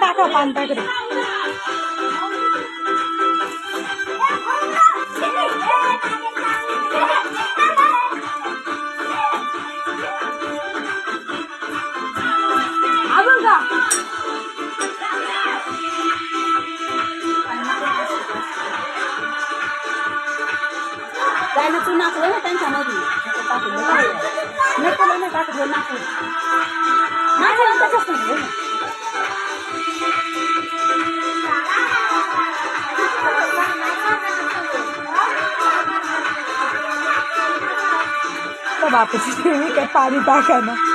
टाका पान टाकले अजून का त्याला तू नाचलं ना त्यांच्यामध्ये नको ना टाकलं नाचलं नाचलं त्याच्याच नाही बापाची काय पाणी टाका ना